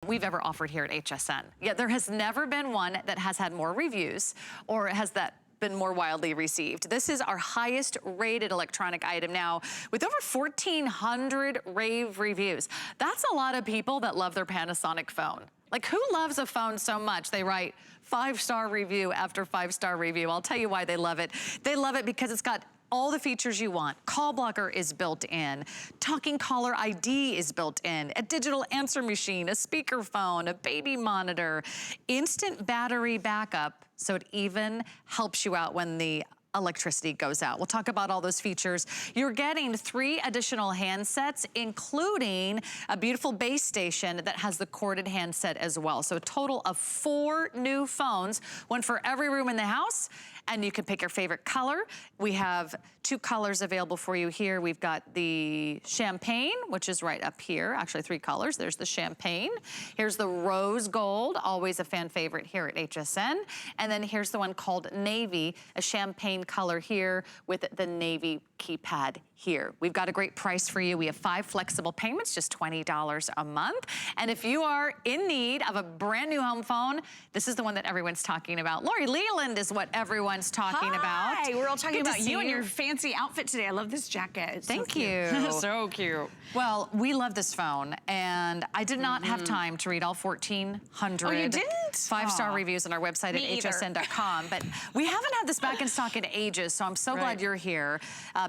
we've ever offered here at HSN. Yeah, there has never been one that has had more reviews or has that been more widely received. This is our highest rated electronic item now with over 1,400 rave reviews. That's a lot of people that love their Panasonic phone. Like, who loves a phone so much they write 5-star review after 5-star review? I'll tell you why they love it. They love it because it's got all the features you want. Call blocker is built in. Talking Caller ID is built in. A digital answer machine, a speakerphone, a baby monitor, instant battery backup, so it even helps you out when the electricity goes out. We'll talk about all those features. You're getting 3 additional handsets, including a beautiful base station that has the corded handset as well. So a total of 4 new phones, one for every room in the house, and you can pick your favorite color. We have 2 colors available for you here. We've got the champagne, which is right up here. Actually 3 colors. There's the champagne. Here's the rose gold, always a fan favorite here at HSN. And then here's the one called navy, a champagne color here with the navy keypad here. We've got a great price for you. We have 5 flexible payments, just $20 a month. And if you are in need of a brand new home phone, this is the one that everyone's talking about. Lori Leland is what everyone's talking about. Hi, we're all talking about you and your fancy outfit today. I love this jacket. It's Thank so you. So cute. Well, we love this phone, and I did not have time to read all 1,400 Oh, you didn't? 5-star reviews on our website at hsn.com, but we haven't had this back in stock in ages, so I'm so glad you're here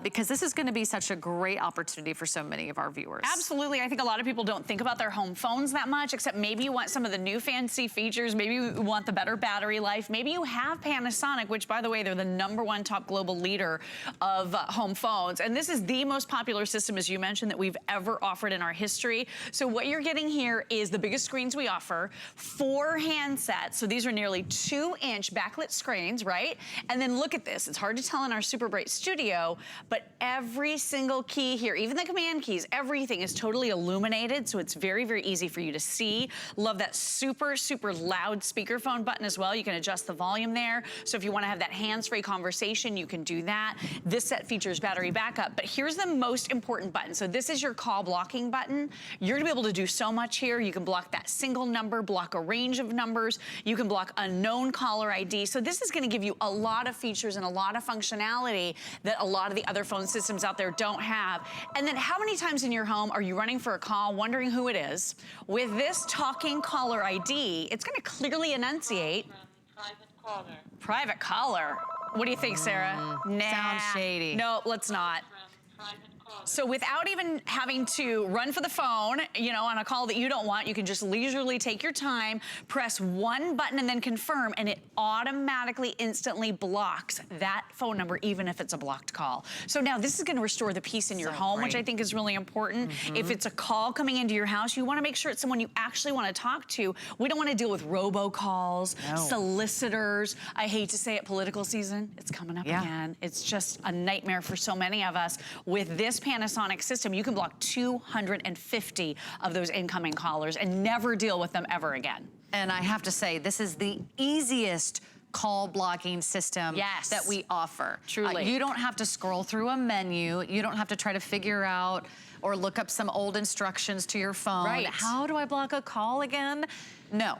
because this is going to be such a great opportunity for so many of our viewers. Absolutely. I think a lot of people don't think about their home phones that much, except maybe you want some of the new fancy features. Maybe you want the better battery life. Maybe you have Panasonic, which, by the way, they're the #1 top global leader of home phones. And this is the most popular system, as you mentioned, that we've ever offered in our history. So what you're getting here is the biggest screens we offer, 4 handsets. So these are nearly 2-inch backlit screens, right? And then look at this. It's hard to tell in our super bright studio, but every single key here, even the command keys, everything is totally illuminated. So it's very, very easy for you to see. Love that super, super loud speakerphone button as well. You can adjust the volume there. So if you want to have that hands-free conversation, you can do that. This set features battery backup, but here's the most important button. So this is your call blocking button. You're gonna be able to do so much here. You can block that single number, block a range of numbers. You can block unknown caller ID. So this is gonna give you a lot of features and a lot of functionality that a lot of the other phone systems out there don't have. And then how many times in your home are you running for a call, wondering who it is? With this Talking Caller ID, it's gonna clearly enunciate private caller. Private caller. What do you think, Sarah? Nah. Sounds shady. No, let's not. Private caller. So without even having to run for the phone, you know, on a call that you don't want, you can just leisurely take your time, press 1 button and then confirm, and it automatically, instantly blocks that phone number, even if it's a blocked call. So now this is gonna restore the peace in your home, which I think is really important. If it's a call coming into your house, you wanna make sure it's someone you actually wanna talk to. We don't wanna deal with robocalls, solicitors. I hate to say it, political season, it's coming up again. It's just a nightmare for so many of us. With this Panasonic system, you can block 250 of those incoming callers and never deal with them ever again. And I have to say, this is the easiest call blocking system that we offer. Truly. You don't have to scroll through a menu. You don't have to try to figure out or look up some old instructions to your phone. How do I block a call again? No.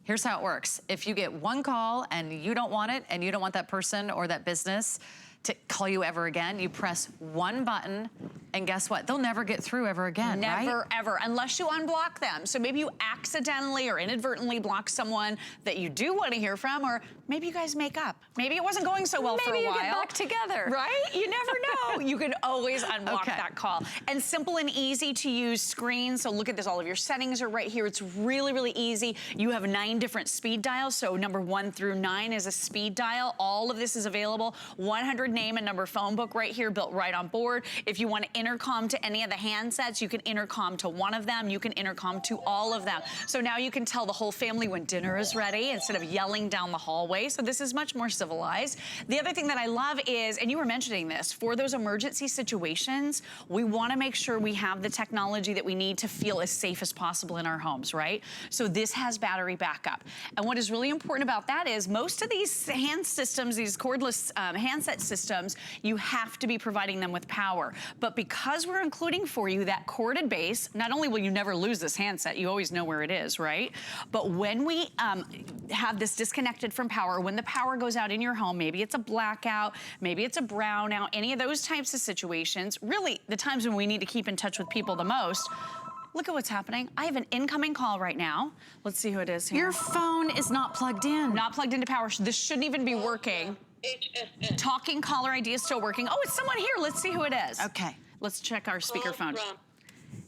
Here's how it works. If you get 1 call and you don't want it, and you don't want that person or that business to call you ever again, you press 1 button, and guess what? They'll never get through ever again, Never, ever, unless you unblock them. So maybe you accidentally or inadvertently block someone that you do want to hear from, or maybe you guys make up. Maybe it wasn't going so well for a while. Maybe you get back together. Right? You never know. You can always unblock that call. And simple and easy to use screens. So look at this, all of your settings are right here. It's really, really easy. You have 9 different speed dials. So number 1 through 9 is a speed dial. All of this is available. 100 name and number phone book right here, built right on board. If you want to intercom to any of the handsets, you can intercom to one of them. You can intercom to all of them. So now you can tell the whole family when dinner is ready instead of yelling down the hallway. way. So this is much more civilized. The other thing that I love is, and you were mentioning this, for those emergency situations, we wanna make sure we have the technology that we need to feel as safe as possible in our homes, right? So this has battery backup. And what is really important about that is most of these hand systems, these cordless handset systems, you have to be providing them with power. But because we're including for you that corded base, not only will you never lose this handset, you always know where it is, right? But when we have this disconnected from power, when the power goes out in your home, maybe it's a blackout, maybe it's a brownout, any of those types of situations, really the times when we need to keep in touch with people the most. Look at what's happening. I have an incoming call right now. Let's see who it is here. Your phone is not plugged in. Not plugged into power. This shouldn't even be working. Hsn. Talking Caller ID is still working. Oh, it's someone here. Let's see who it is. Okay. Let's check our speakerphone. Call from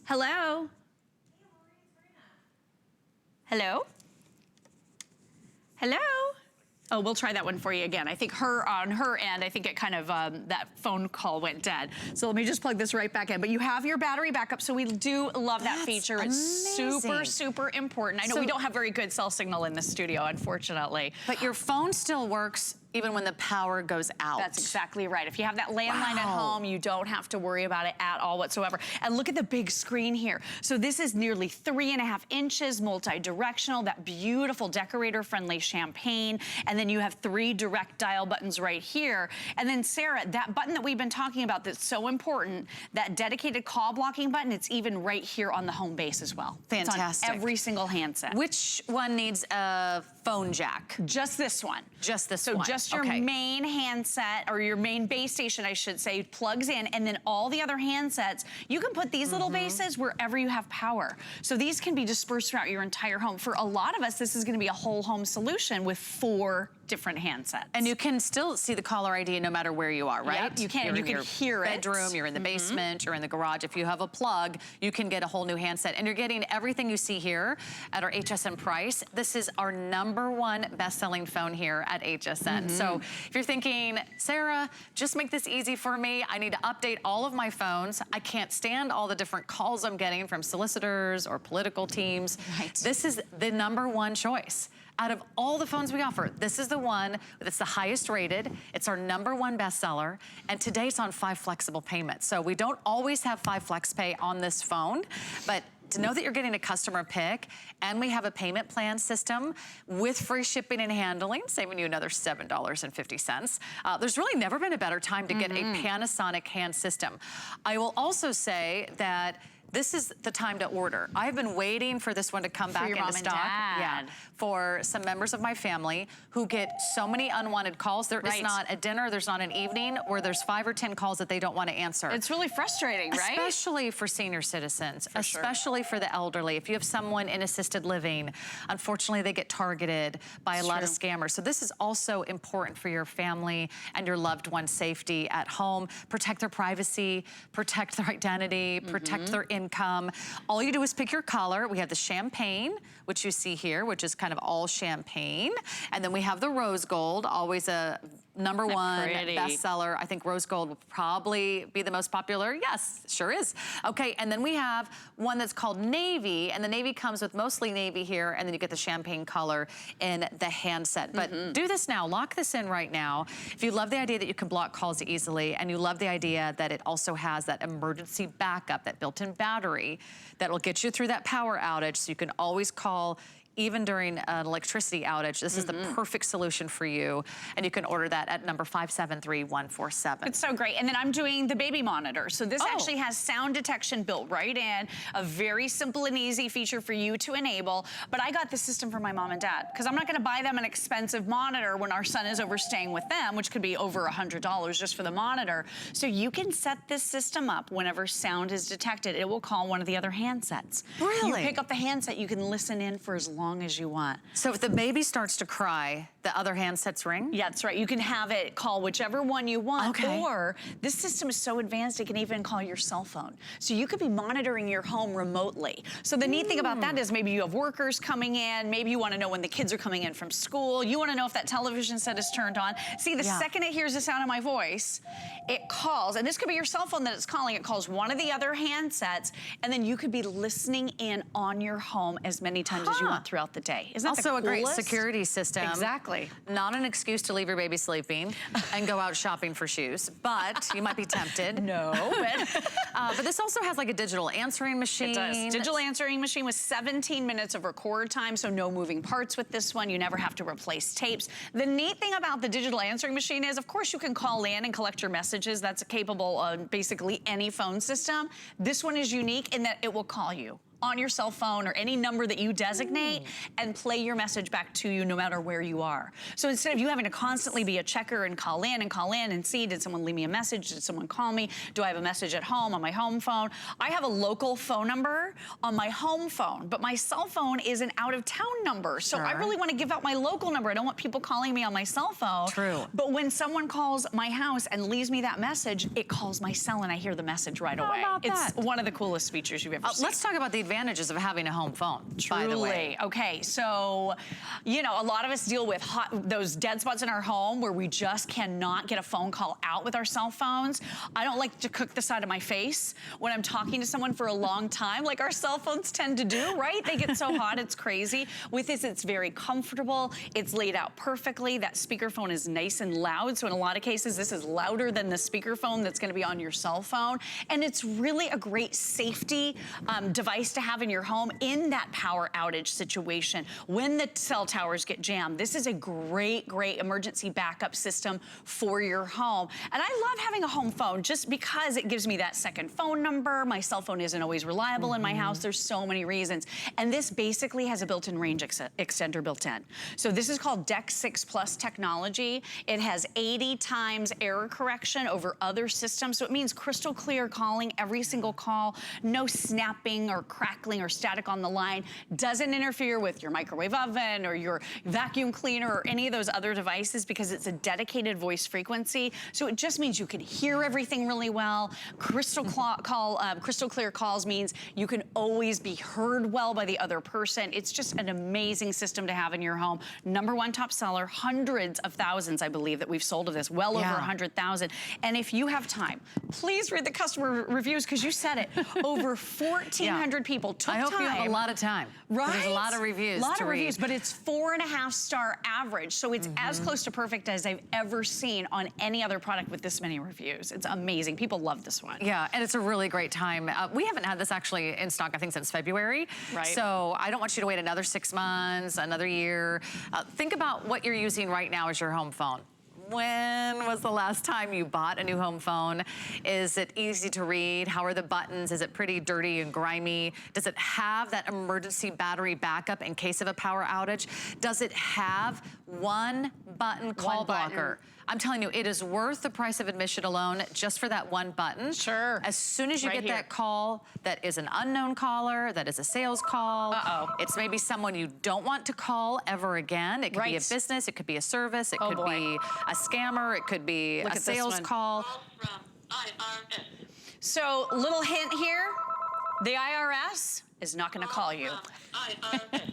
Hello? Hello? Hello? Oh, we'll try that one for you again. I think on her end, I think it kind of, that phone call went dead. So let me just plug this right back in. But you have your battery backup, so we do love that feature. It's super, super important. I know we don't have very good cell signal in the studio, unfortunately. But your phone still works even when the power goes out. That's exactly right. If you have that landline at home, you don't have to worry about it at all whatsoever. And look at the big screen here. So this is nearly 3.5 inches, multi-directional, that beautiful decorator-friendly champagne. And then you have 3 direct dial buttons right here. And then Sarah, that button that we've been talking about that's so important, that dedicated call blocking button, it's even right here on the home base as well. Fantastic. It's on every single handset. Which one needs a phone jack? Just this one. Just this So one. just your main handset, or your main base station, I should say, plugs in, and then all the other handsets, you can put these little bases wherever you have power. So these can be dispersed throughout your entire home. For a lot of us, this is gonna be a whole home solution with 4 different handsets. And you can still see the caller ID no matter where you are, right? Yep, you can, and you can hear it. Bedroom, you're in the basement, you're in the garage. If you have a plug, you can get a whole new handset. And you're getting everything you see here at our HSN price. This is our #1 best-selling phone here at HSN. So if you're thinking, Sarah, just make this easy for me. I need to update all of my phones. I can't stand all the different calls I'm getting from solicitors or political teams. Right. This is the #1 choice. Out of all the phones we offer, this is the one that's the highest rated. It's our #1 bestseller. And today it's on 5 flexible payments. So we don't always have 5 flex pay on this phone, but to know that you're getting a customer pick, and we have a payment plan system with free shipping and handling, saving you another $7.50. There's really never been a better time to get a Panasonic hand system. I will also say that this is the time to order. I've been waiting for this one to come back into stock. Yeah, for some members of my family who get so many unwanted calls. There is not a dinner, there's not an evening where there's 5 or 10 calls that they don't want to answer. It's really frustrating, right? Especially for senior citizens, especially for the elderly. If you have someone in assisted living, unfortunately they get targeted by a lot of scammers. So this is also important for your family and your loved one's safety at home. Protect their privacy, protect their identity, protect their income. All you do is pick your color. We have the champagne, which you see here, which is kind of all champagne. And then we have the rose gold, always a #1 bestseller. I think rose gold will probably be the most popular. Yes, sure is. Okay, and then we have one that's called navy, and the navy comes with mostly navy here, and then you get the champagne color in the handset. But do this now, lock this in right now. If you love the idea that you can block calls easily, and you love the idea that it also has that emergency backup, that built-in battery that will get you through that power outage, so you can always call even during an electricity outage. This is the perfect solution for you. And you can order that at number 573147. It's so great. And then I'm doing the baby monitor. So this actually has sound detection built right in, a very simple and easy feature for you to enable. But I got the system for my mom and dad because I'm not gonna buy them an expensive monitor when our son is overstaying with them, which could be over $100 just for the monitor. So you can set this system up whenever sound is detected. It will call one of the other handsets. Really? You pick up the handset, you can listen in for as long as you want. So if the baby starts to cry, the other handsets ring? Yeah, that's right. You can have it call whichever one you want. Or this system is so advanced, it can even call your cell phone. So you could be monitoring your home remotely. So the neat thing about that is maybe you have workers coming in, maybe you want to know when the kids are coming in from school, you want to know if that television set is turned on. See, the second it hears the sound of my voice, it calls, and this could be your cell phone that it's calling, it calls one of the other handsets, and then you could be listening in on your home as many times as you want throughout the day. Isn't that also the a great coolest? security system? Exactly. Exactly. Not an excuse to leave your baby sleeping and go out shopping for shoes, but you might be tempted. No, but this also has like a digital answering machine. It does. Digital answering machine with 17 minutes of record time, so no moving parts with this one. You never have to replace tapes. The neat thing about the digital answering machine is, of course, you can call in and collect your messages. That's capable on basically any phone system. This one is unique in that it will call you on your cell phone or any number that you designate and play your message back to you no matter where you are. So instead of you having to constantly be a checker and call in and see, did someone leave me a message? Did someone call me? Do I have a message at home on my home phone? I have a local phone number on my home phone, but my cell phone is an out of town number. So I really want to give out my local number. I don't want people calling me on my cell phone. True. But when someone calls my house and leaves me that message, it calls my cell and I hear the message right away. How about that? It's one of the coolest features you've ever seen. Let's talk about the advantages of having a home phone, by the way. Okay, so, you know, a lot of us deal with those dead spots in our home where we just cannot get a phone call out with our cell phones. I don't like to cook the side of my face when I'm talking to someone for a long time, like our cell phones tend to do, right? They get so hot, it's crazy. With this, it's very comfortable. It's laid out perfectly. That speakerphone is nice and loud, so in a lot of cases, this is louder than the speakerphone that's gonna be on your cell phone. And it's really a great safety device to have in your home in that power outage situation. When the cell towers get jammed, this is a great, great emergency backup system for your home. And I love having a home phone just because it gives me that second phone number. My cell phone isn't always reliable in my house. There's so many reasons. And this basically has a built-in range extender built in. So this is called DECT 6 Plus technology. It has 80 times error correction over other systems. So it means crystal clear calling every single call, no snapping or crackling or static on the line, doesn't interfere with your microwave oven or your vacuum cleaner or any of those other devices because it's a dedicated voice frequency. So it just means you can hear everything really well. Crystal clear calls means you can always be heard well by the other person. It's just an amazing system to have in your home. #1 top seller, hundreds of thousands, I believe, that we've sold of this, well over 100,000. And if you have time, please read the customer reviews because you said it. Over 1,400 people took time. I hope you have a lot of time. Right? There's a lot of reviews to read. But it's 4.5-star average. So it's as close to perfect as I've ever seen on any other product with this many reviews. It's amazing. People love this one. Yeah, and it's a really great time. We haven't had this actually in stock, I think, since February. Right. So I don't want you to wait another 6 months, another year. Think about what you're using right now as your home phone. When was the last time you bought a new home phone? Is it easy to read? How are the buttons? Is it pretty dirty and grimy? Does it have that emergency battery backup in case of a power outage? Does it have one button call blocker? I'm telling you, it is worth the price of admission alone just for that one button. Sure. As soon as you get that call that is an unknown caller, that is a sales call, it's maybe someone you don't want to call ever again. It could be a business, it could be a service, it could be a scammer, it could be a sales call. Call from IRS. So, little hint here, the IRS is not gonna call you.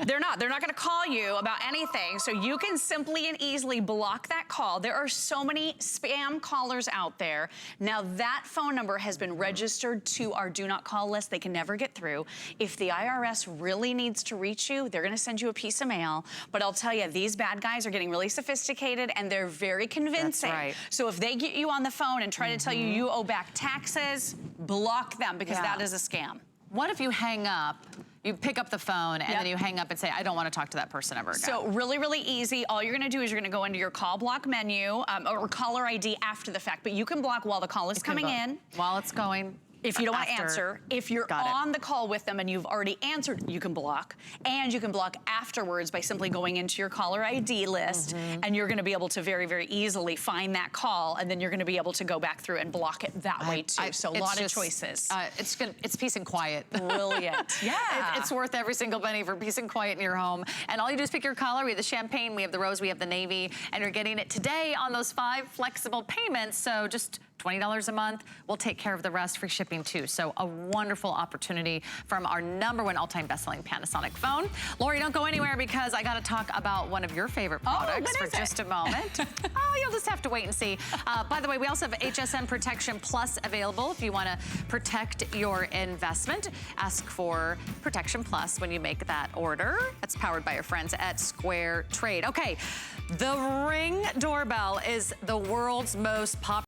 They're not gonna call you about anything. So you can simply and easily block that call. There are so many spam callers out there. Now that phone number has been registered to our do not call list. They can never get through. If the IRS really needs to reach you, they're gonna send you a piece of mail. But I'll tell you, these bad guys are getting really sophisticated and they're very convincing. That's right. So if they get you on the phone and try to tell you you owe back taxes, block them because that is a scam. What if you hang up, you pick up the phone, and then you hang up and say, I don't want to talk to that person ever again? So really, really easy. All you're gonna do is you're gonna go into your call block menu or caller ID after the fact, but you can block while the call is coming in. While it's going. If you don't want to answer, if you're on the call with them and you've already answered, you can block. And you can block afterwards by simply going into your caller ID list, and you're gonna be able to very, very easily find that call, and then you're gonna be able to go back through and block it that way too. So a lot of choices. It's peace and quiet. Brilliant. Yeah. It's worth every single penny for peace and quiet in your home. And all you do is pick your color. We have the champagne, we have the rose, we have the navy, and you're getting it today on those 5 flexible payments. So just $20 a month, we'll take care of the rest, free shipping too. So a wonderful opportunity from our #1 all-time best-selling Panasonic phone. Lori, don't go anywhere because I gotta talk about one of your favorite products for just a moment. Oh, you'll just have to wait and see. By the way, we also have Hsn Protection Plus available if you wanna protect your investment. Ask for Protection Plus when you make that order. That's powered by your friends at Square Trade. Okay, the Ring doorbell is the world's most popular